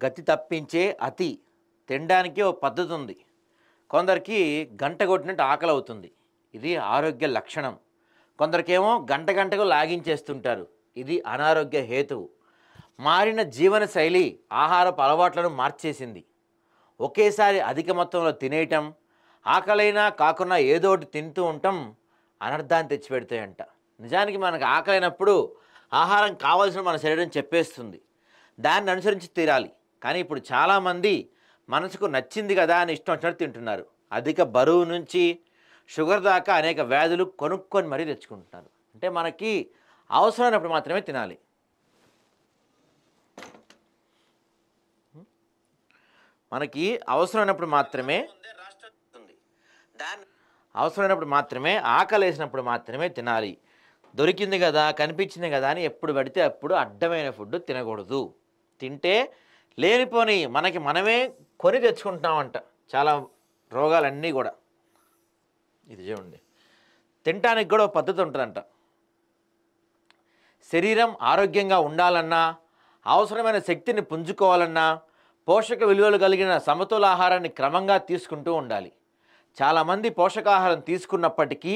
గతి తప్పించే అతి. తినడానికి ఓ పద్ధతి ఉంది. కొందరికి గంట కొట్టినట్టు ఆకలి అవుతుంది. ఇది ఆరోగ్య లక్షణం. కొందరికేమో గంట గంటకు లాగించేస్తుంటారు. ఇది అనారోగ్య హేతువు. మారిన జీవన శైలి ఆహారపు అలవాట్లను మార్చేసింది. ఒకేసారి అధిక మొత్తంలో తినేయటం, ఆకలైనా కాకున్నా ఏదో ఒకటి తింటూ ఉండటం అనర్థాన్ని తెచ్చిపెడతాయంట. నిజానికి మనకు ఆకలైనప్పుడు ఆహారం కావాల్సిన మన శరీరం చెప్పేస్తుంది, దాన్ని అనుసరించి తీరాలి. కానీ ఇప్పుడు చాలామంది మనసుకు నచ్చింది కదా అని ఇష్టం వచ్చినట్టు తింటున్నారు. అధిక బరువు నుంచి షుగర్ దాకా అనేక వ్యాధులు కొనుక్కొని మరీ తెచ్చుకుంటున్నారు. అంటే మనకి అవసరమైనప్పుడు మాత్రమే తినాలి. మనకి అవసరమైనప్పుడు మాత్రమే అవసరమైనప్పుడు మాత్రమే, ఆకలి వేసినప్పుడు మాత్రమే తినాలి. దొరికింది కదా, కనిపించింది కదా అని ఎప్పుడు పడితే అప్పుడు అడ్డమైన ఫుడ్ తినకూడదు. తింటే లేనిపోని మనకి మనమే కొని తెచ్చుకుంటున్నామంట చాలా రోగాలన్నీ కూడా. ఇది చూడండి, తినటానికి కూడా ఒక పద్ధతి ఉంటుందంట. శరీరం ఆరోగ్యంగా ఉండాలన్నా, అవసరమైన శక్తిని పుంజుకోవాలన్నా పోషక విలువలు కలిగిన సమతుల ఆహారాన్ని క్రమంగా తీసుకుంటూ ఉండాలి. చాలామంది పోషకాహారం తీసుకున్నప్పటికీ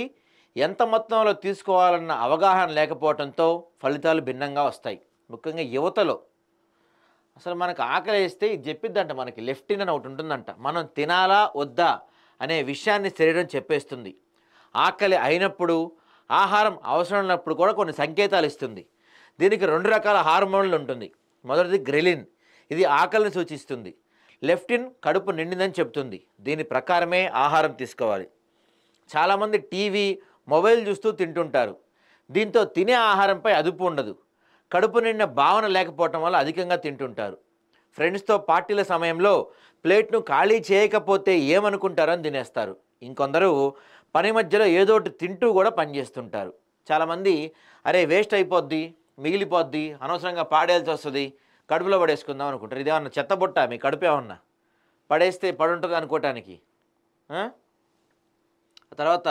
ఎంత మొత్తంలో తీసుకోవాలన్న అవగాహన లేకపోవడంతో ఫలితాలు భిన్నంగా వస్తాయి. ముఖ్యంగా యువతలో అసలు మనకు ఆకలి వేస్తే ఇది చెప్పిద్దంట, మనకి లెఫ్టిన్ అని ఒకటి ఉంటుందంట. మనం తినాలా వద్దా అనే విషయాన్ని శరీరం చెప్పేస్తుంది. ఆకలి అయినప్పుడు, ఆహారం అవసరం ఉన్నప్పుడు కూడా కొన్ని సంకేతాలు ఇస్తుంది. దీనికి 2 రకాల హార్మోన్లు ఉంటుంది. మొదటిది గ్రెలిన్, ఇది ఆకలిని సూచిస్తుంది. లెఫ్టిన్ కడుపు నిండిందని చెప్తుంది. దీని ప్రకారమే ఆహారం తీసుకోవాలి. చాలామంది టీవీ, మొబైల్ చూస్తూ తింటుంటారు. దీంతో తినే ఆహారంపై అదుపు ఉండదు. కడుపు నిండిన భావన లేకపోవటం వల్ల అధికంగా తింటుంటారు. ఫ్రెండ్స్తో పార్టీల సమయంలో ప్లేట్ను ఖాళీ చేయకపోతే ఏమనుకుంటారని తినేస్తారు. ఇంకొందరు పని మధ్యలో ఏదో ఒకటి తింటూ కూడా పనిచేస్తుంటారు. చాలామంది అరే వేస్ట్ అయిపోద్ది, మిగిలిపోద్ది, అనవసరంగా పాడేయాల్సి వస్తుంది, కడుపులో పడేసుకుందాం అనుకుంటారు. ఇదేమన్నా చెత్తబుట్ట, మీ కడుపు ఏమన్నా పడేస్తే పడుంటుంది అనుకోవటానికి. తర్వాత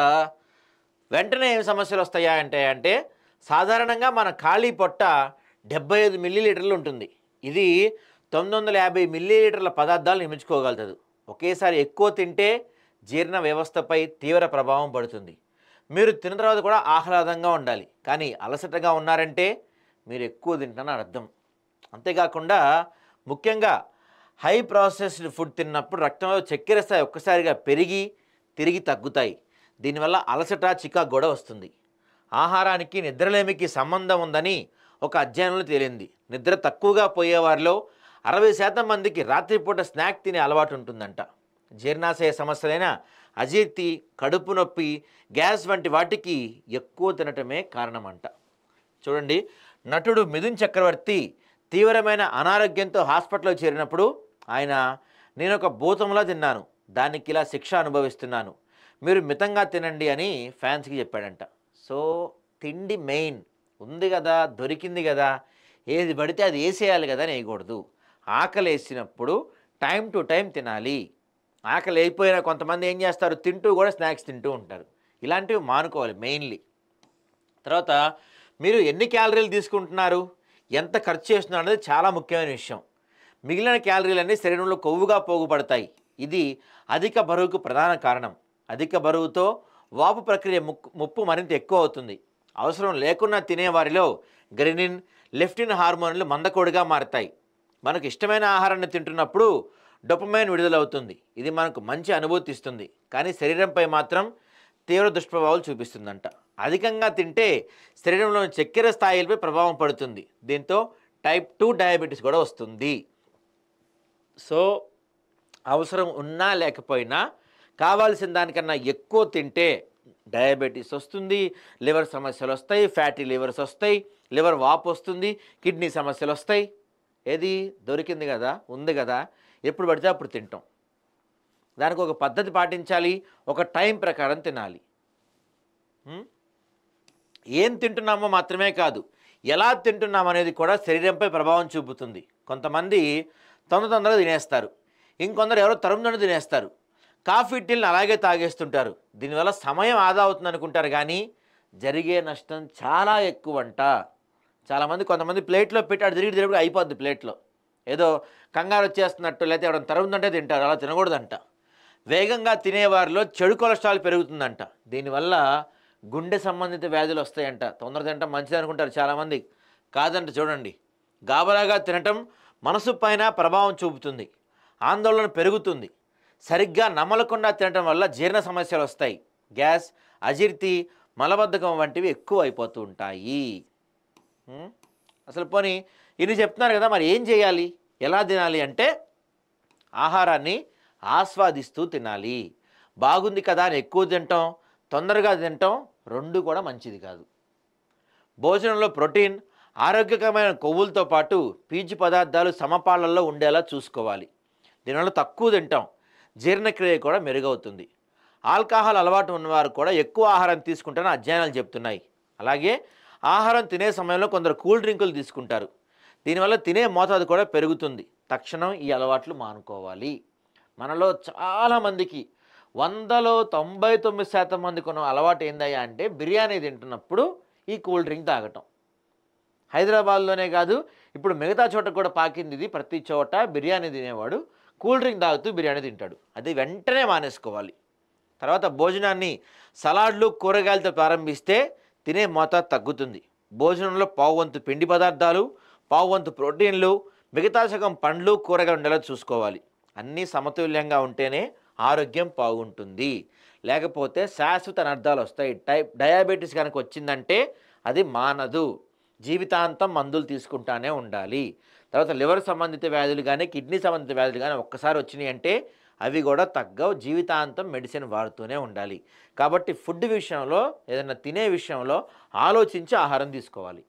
వెంటనే ఏం సమస్యలు వస్తాయా అంటే సాధారణంగా మన ఖాళీ పొట్ట 75 మిల్లీలీటర్లు ఉంటుంది. ఇది 950 మిల్లీలీటర్ల పదార్థాలు నిమించుకోగలుగుతుంది. ఒకేసారి ఎక్కువ తింటే జీర్ణ వ్యవస్థపై తీవ్ర ప్రభావం పడుతుంది. మీరు తిన్న తర్వాత కూడా ఆహ్లాదంగా ఉండాలి, కానీ అలసటగా ఉన్నారంటే మీరు ఎక్కువ తింటారని అర్థం. అంతేకాకుండా ముఖ్యంగా హై ప్రాసెస్డ్ ఫుడ్ తిన్నప్పుడు రక్తంలో చక్కెర స్థాయి ఒక్కసారిగా పెరిగి తిరిగి తగ్గుతాయి. దీనివల్ల అలసట, చికాకు కూడా వస్తుంది. ఆహారానికి నిద్రలేమికి సంబంధం ఉందని ఒక అధ్యయనంలో తేలింది. నిద్ర తక్కువగా పోయేవారిలో 60% మందికి రాత్రిపూట స్నాక్ తినే అలవాటు ఉంటుందంట. జీర్ణాశయ సమస్యలైన అజీర్తి, కడుపు నొప్పి, గ్యాస్ వంటి వాటికి ఎక్కువ తినటమే కారణమంట. చూడండి, నటుడు మిథున్ చక్రవర్తి తీవ్రమైన అనారోగ్యంతో హాస్పిటల్లో చేరినప్పుడు ఆయన, నేను ఒక భూతంలా తిన్నాను, దానికి ఇలా శిక్ష అనుభవిస్తున్నాను, మీరు మితంగా తినండి అని ఫ్యాన్స్కి చెప్పాడంట. సో తిండి మెయిన్. ఉంది కదా, దొరికింది కదా, ఏది పడితే అది వేసేయాలి కదా అని వేయకూడదు. ఆకలి వేసినప్పుడు టైం టు టైం తినాలి. ఆకలి అయిపోయినా కొంతమంది ఏం చేస్తారు, తింటూ కూడా స్నాక్స్ తింటూ ఉంటారు. ఇలాంటివి మానుకోవాలి మెయిన్లీ. తర్వాత మీరు ఎన్ని క్యాలరీలు తీసుకుంటున్నారు, ఎంత ఖర్చు చేస్తున్నారు అనేది చాలా ముఖ్యమైన విషయం. మిగిలిన క్యాలరీలన్నీ శరీరంలో కొవ్వుగా పోగుపడతాయి. ఇది అధిక బరువుకు ప్రధాన కారణం. అధిక బరువుతో వాపు ప్రక్రియ ముప్పు మరింత ఎక్కువ అవుతుంది. అవసరం లేకున్నా తినేవారిలో గ్రెలిన్, లెఫ్టిన్ హార్మోన్లు మందకోడిగా మారతాయి. మనకు ఇష్టమైన ఆహారాన్ని తింటున్నప్పుడు డోపమైన్ విడుదలవుతుంది. ఇది మనకు మంచి అనుభూతి ఇస్తుంది, కానీ శరీరంపై మాత్రం తీవ్ర దుష్ప్రభావాలు చూపిస్తుందంట. అధికంగా తింటే శరీరంలోని చక్కెర స్థాయిలపై ప్రభావం పడుతుంది. దీంతో టైప్ 2 డయాబెటీస్ కూడా వస్తుంది. సో అవసరం ఉన్నా లేకపోయినా కావాల్సిన దానికన్నా ఎక్కువ తింటే డయాబెటీస్ వస్తుంది, లివర్ సమస్యలు వస్తాయి, ఫ్యాటీ లివర్స్ వస్తాయి, లివర్ వాపు వస్తుంది, కిడ్నీ సమస్యలు వస్తాయి. ఏది దొరికింది కదా, ఉంది కదా, ఎప్పుడు పడితే అప్పుడు తింటాం. దానికి ఒక పద్ధతి పాటించాలి, ఒక టైం ప్రకారం తినాలి. ఏం తింటున్నామో మాత్రమే కాదు, ఎలా తింటున్నాం అనేది కూడా శరీరంపై ప్రభావం చూపుతుంది. కొంతమంది తొందరగా తినేస్తారు, ఇంకొందరు ఎవరో తరుముదని తినేస్తారు. కాఫీ టీలను అలాగే తాగేస్తుంటారు. దీనివల్ల సమయం ఆదా అవుతుంది అనుకుంటారు, కానీ జరిగే నష్టం చాలా ఎక్కువ అంట. చాలామంది కొంతమంది ప్లేట్లో పెట్టి అటు తిరిగి అయిపోద్ది ప్లేట్లో. ఏదో కంగారు వచ్చేస్తున్నట్టు లేకపోతే ఎవరైనా తరుగుతుందంటే తింటారు, అలా తినకూడదంట. వేగంగా తినేవారిలో చెడు కొలెస్ట్రాల్ పెరుగుతుందంట. దీనివల్ల గుండె సంబంధిత వ్యాధులు వస్తాయంట. తొందర తినటం మంచిది అనుకుంటారు చాలామంది, కాదంట. చూడండి, గాబరాగా తినటం మనసు పైన ప్రభావం చూపుతుంది, ఆందోళన పెరుగుతుంది. సరిగ్గా నమలకుండా తినటం వల్ల జీర్ణ సమస్యలు వస్తాయి, గ్యాస్, అజీర్తి, మలబద్ధకం వంటివి ఎక్కువ అయిపోతూ ఉంటాయి. అసలు పోనీ ఇన్ని చెప్తున్నారు కదా, మరి ఏం చేయాలి, ఎలా తినాలి అంటే ఆహారాన్ని ఆస్వాదిస్తూ తినాలి. బాగుంది కదా అని ఎక్కువ తినటం, తొందరగా తినటం రెండు కూడా మంచిది కాదు. భోజనంలో ప్రోటీన్, ఆరోగ్యకరమైన కొవ్వులతో పాటు పీచు పదార్థాలు సమపాళ్లలో ఉండేలా చూసుకోవాలి. దీనివల్ల తక్కువ తింటాం, జీర్ణక్రియ కూడా మెరుగవుతుంది. ఆల్కహాల్ అలవాటు ఉన్నవారు కూడా ఎక్కువ ఆహారం తీసుకుంటారని అధ్యయనాలు చెప్తున్నాయి. అలాగే ఆహారం తినే సమయంలో కొందరు కూల్ డ్రింకులు తీసుకుంటారు. దీనివల్ల తినే మోతాదు కూడా పెరుగుతుంది. తక్షణం ఈ అలవాట్లు మానుకోవాలి. మనలో చాలామందికి 100లో 99% మందికి ఉన్న అలవాటు ఏందయ్యా అంటే బిర్యానీ తింటున్నప్పుడు ఈ కూల్ డ్రింక్ తాగటం. హైదరాబాద్లోనే కాదు, ఇప్పుడు మిగతా చోట కూడా పాకింది ఇది. ప్రతి చోట బిర్యానీ తినేవాడు కూల్ డ్రింక్ తాగుతూ బిర్యానీ తింటాడు. అది వెంటనే మానేసుకోవాలి. తర్వాత భోజనాన్ని సలాడ్లు, కూరగాయలతో ప్రారంభిస్తే తినే మోతాదు తగ్గుతుంది. భోజనంలో పావువంతు పిండి పదార్థాలు, పావువంతు ప్రోటీన్లు, మిగతా సగం పండ్లు, కూరగాయలు ఉండేలా చూసుకోవాలి. అన్నీ సమతుల్యంగా ఉంటేనే ఆరోగ్యం బాగుంటుంది. లేకపోతే శాశ్వత అనర్థాలు వస్తాయి. డయాబెటీస్ కనుక వచ్చిందంటే అది మానదు, జీవితాంతం మందులు తీసుకుంటానే ఉండాలి. తర్వాత లివర్ సంబంధిత వ్యాధులు కానీ, కిడ్నీ సంబంధిత వ్యాధులు కానీ ఒక్కసారి వచ్చినాయి అంటే అవి కూడా తగ్గవు, జీవితాంతం మెడిసిన్ వాడుతూనే ఉండాలి. కాబట్టి ఫుడ్ విషయంలో, ఏదైనా తినే విషయంలో ఆలోచించి ఆహారం తీసుకోవాలి.